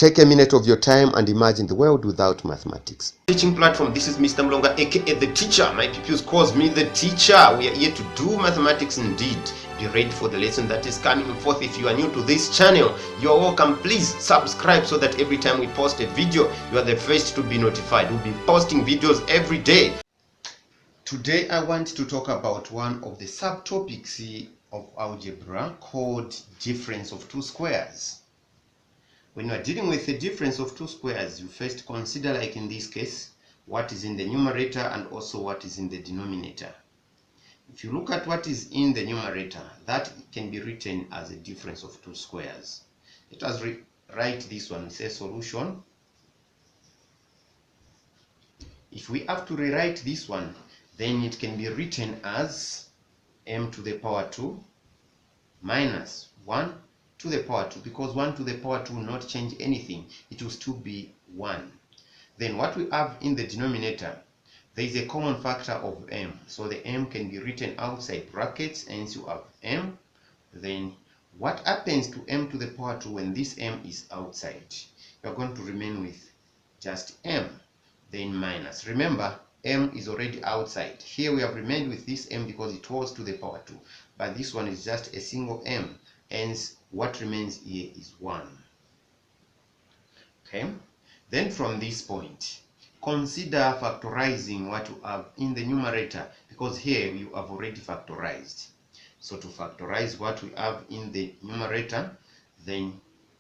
Take a minute of your time and imagine the world without mathematics. Teaching platform, this is Mr. Mlonga, aka the teacher. My pupils calls me the teacher. We are here to do mathematics indeed. Be ready for the lesson that is coming forth. If you are new to this channel, you are welcome. Please subscribe so that every time we post a video, you are the first to be notified. We'll be posting videos every day. Today I want to talk about one of the subtopics of algebra called difference of two squares. When you are dealing with the difference of two squares, you first consider, like in this case, what is in the numerator and also what is in the denominator. If you look at what is in the numerator, that can be written as a difference of two squares. Let us write this one. It says solution. If we have to rewrite this one, then it can be written as m to the power 2 minus 1 to the power 2, because 1 to the power 2 will not change anything. It will still be 1. Then what we have in the denominator, there is a common factor of m. So the m can be written outside brackets, hence you have m. Then what happens to m to the power 2 when this m is outside? You are going to remain with just m, then minus. Remember, m is already outside. Here we have remained with this m because it was to the power 2. But this one is just a single m. Hence, what remains here is 1. Okay? Then from this point, consider factorizing what you have in the numerator, because here you have already factorized. So to factorize what we have in the numerator, then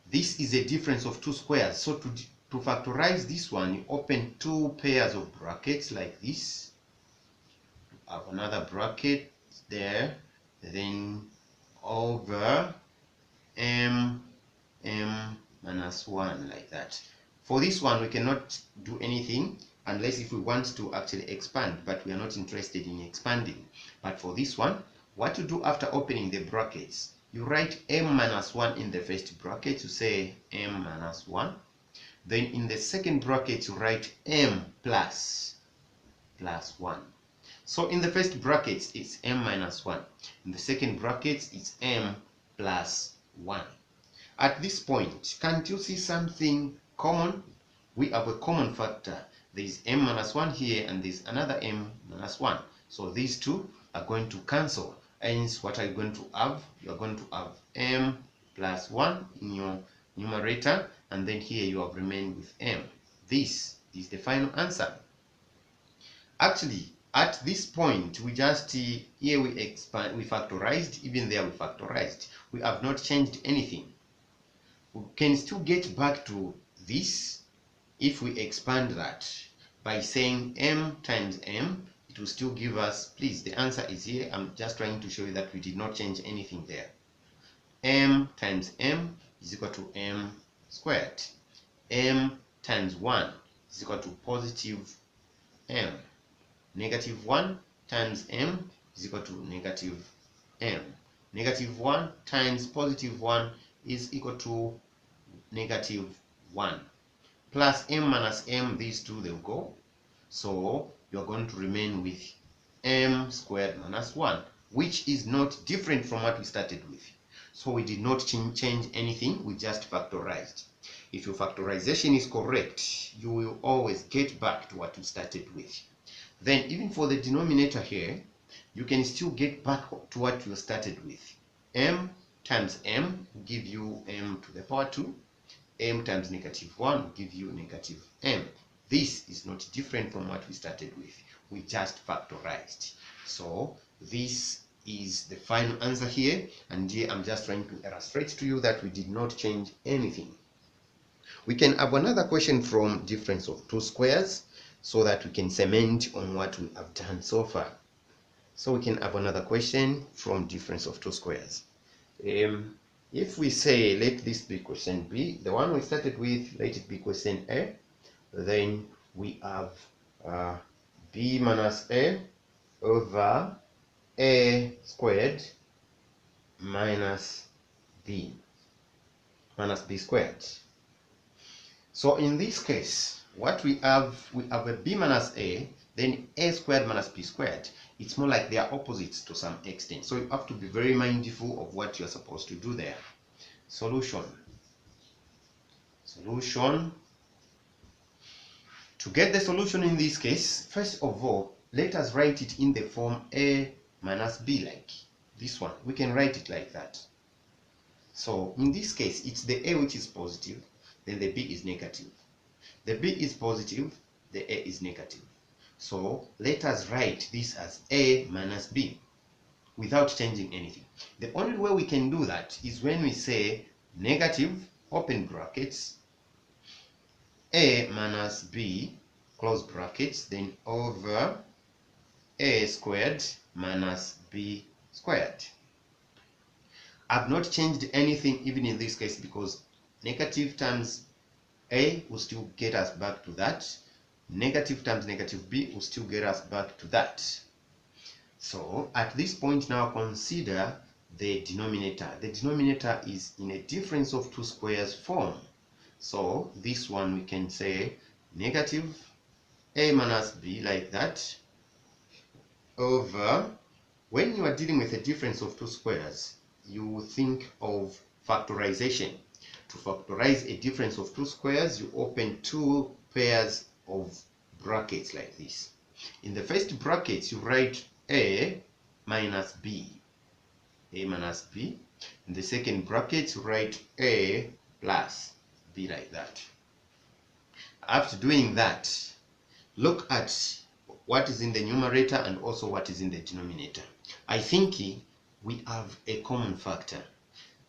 this is a difference of two squares. So to factorize this one, you open two pairs of brackets like this. You have another bracket there, then over m minus 1, like that. For this one, we cannot do anything unless if we want to actually expand, but we are not interested in expanding. But for this one, what you do after opening the brackets, you write m minus 1 in the first bracket, you say m minus 1. Then in the second bracket, you write m plus 1. So in the first bracket, it's m minus 1. In the second bracket, it's m plus 1. At this point, can't you see something common? We have a common factor. There is m minus 1 here and there's another m minus 1. So these two are going to cancel. Hence, what are you going to have? You are going to have m plus 1 in your numerator, and then here you have remained with m. This is the final answer. Actually, at this point, we just here we factorized, even there we factorized. We have not changed anything. We can still get back to this if we expand that by saying m times m. It will still give us, please, the answer is here. I'm just trying to show you that we did not change anything there. M times m is equal to m squared. M times 1 is equal to positive m. Negative 1 times m is equal to negative m. Negative 1 times positive 1 is equal to negative 1. Plus m minus m, these two, they'll go. So you're going to remain with m squared minus 1, which is not different from what we started with. So we did not change anything, we just factorized. If your factorization is correct, you will always get back to what you started with. Then even for the denominator here, you can still get back to what you started with. M times m will give you m to the power 2. M times negative 1 will give you negative m. This is not different from what we started with. We just factorized. So this is the final answer here. And here I'm just trying to illustrate to you that we did not change anything. We can have another question from difference of two squares, so that we can cement on what we have done so far. So we can have another question from difference of two squares. If we say, let this be question B, the one we started with, let it be question A, then we have B minus A over A squared minus B squared. So in this case, what we have a b minus a, then a squared minus b squared. It's more like they are opposites to some extent. So you have to be very mindful of what you're supposed to do there. Solution. Solution. To get the solution in this case, first of all, let us write it in the form a minus b, like this one. We can write it like that. So in this case, it's the a which is positive, then the b is negative. The b is positive, the a is negative. So let us write this as a minus b without changing anything. The only way we can do that is when we say negative, open brackets, a minus b, close brackets, then over a squared minus b squared. I've not changed anything even in this case because negative times a will still get us back to that. Negative times negative b will still get us back to that. So at this point now consider the denominator. The denominator is in a difference of two squares form. So this one we can say negative a minus b, like that, over, when you are dealing with a difference of two squares, you think of factorization. To factorize a difference of two squares, you open two pairs of brackets like this. In the first bracket, you write a minus b, a minus b. In the second bracket, you write a plus b, like that. After doing that, look at what is in the numerator and also what is in the denominator. I think we have a common factor.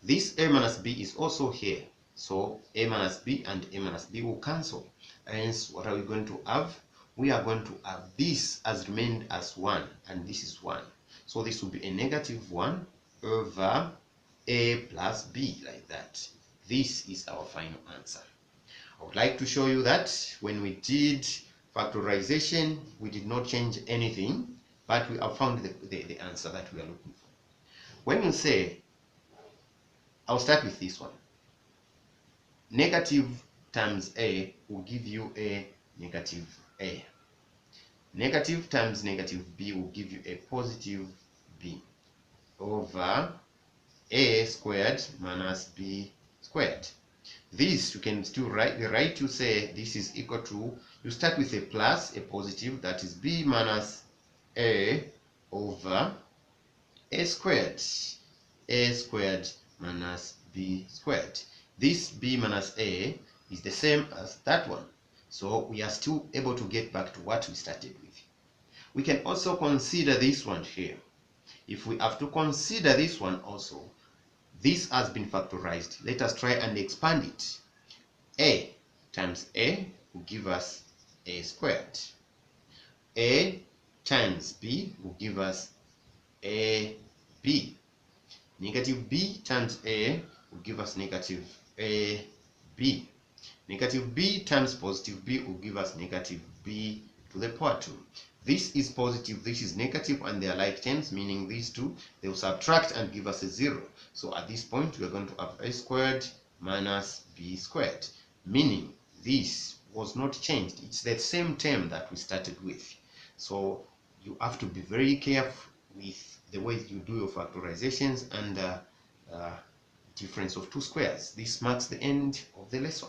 This a minus b is also here. So a minus b and a minus b will cancel. Hence, what are we going to have? We are going to have this as remained as 1, and this is 1. So this will be a negative 1 over a plus b, like that. This is our final answer. I would like to show you that when we did factorization, we did not change anything, but we have found the answer that we are looking for. When you say, I'll start with this one. Negative times a will give you a negative a. Negative times negative b will give you a positive b over a squared minus b squared. This you can still write to say this is equal to, you start with a plus, a positive, that is b minus a over a squared minus b squared. This b minus a is the same as that one. So we are still able to get back to what we started with. We can also consider this one here. If we have to consider this one also, this has been factorized. Let us try and expand it. A times a will give us a squared. A times b will give us a b. Negative b times a will give us negative a b. Negative b times positive b will give us negative b to the power 2. This is positive, this is negative, and they are like terms, meaning these two, they will subtract and give us a 0. So at this point, we are going to have a squared minus b squared, meaning this was not changed. It's the same term that we started with. So you have to be very careful with the way you do your factorizations and difference of two squares. This marks the end of the lesson.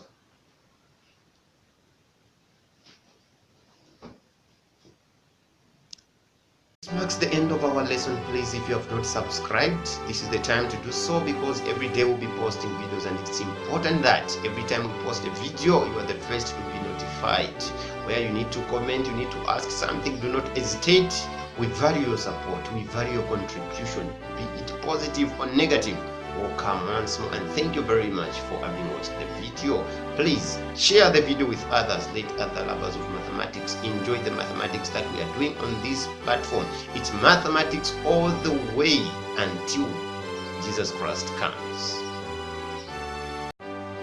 This marks the end of our lesson. Please, if you have not subscribed, this is the time to do so, because every day we'll be posting videos, and it's important that every time we post a video, you are the first to be notified. Where you need to comment, you need to ask something, do not hesitate. We value your support, we value your contribution, be it positive or negative. Welcome once more, and thank you very much for having watched the video. Please share the video with others. Let other lovers of mathematics enjoy the mathematics that we are doing on this platform. It's mathematics all the way until Jesus Christ comes.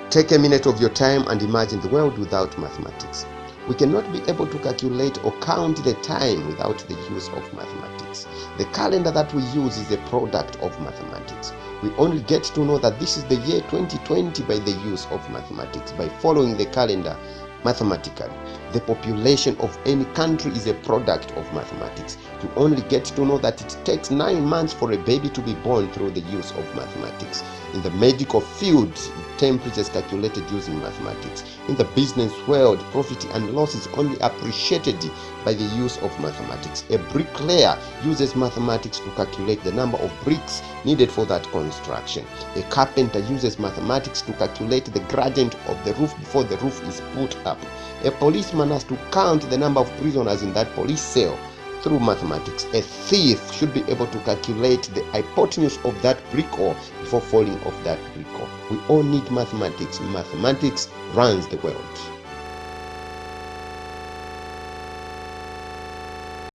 Take a minute of your time and imagine the world without mathematics. We cannot be able to calculate or count the time without the use of mathematics. The calendar that we use is a product of mathematics. We only get to know that this is the year 2020 by the use of mathematics, by following the calendar mathematically. The population of any country is a product of mathematics. You only get to know that it takes 9 months for a baby to be born through the use of mathematics. In the medical field, temperature is calculated using mathematics. In the business world, profit and loss is only appreciated by the use of mathematics. A bricklayer uses mathematics to calculate the number of bricks needed for that construction. A carpenter uses mathematics to calculate the gradient of the roof before the roof is put up. A policeman has to count the number of prisoners in that police cell through mathematics. A thief should be able to calculate the hypotenuse of that brick wall before falling off that brick wall. We all need mathematics. Mathematics runs the world.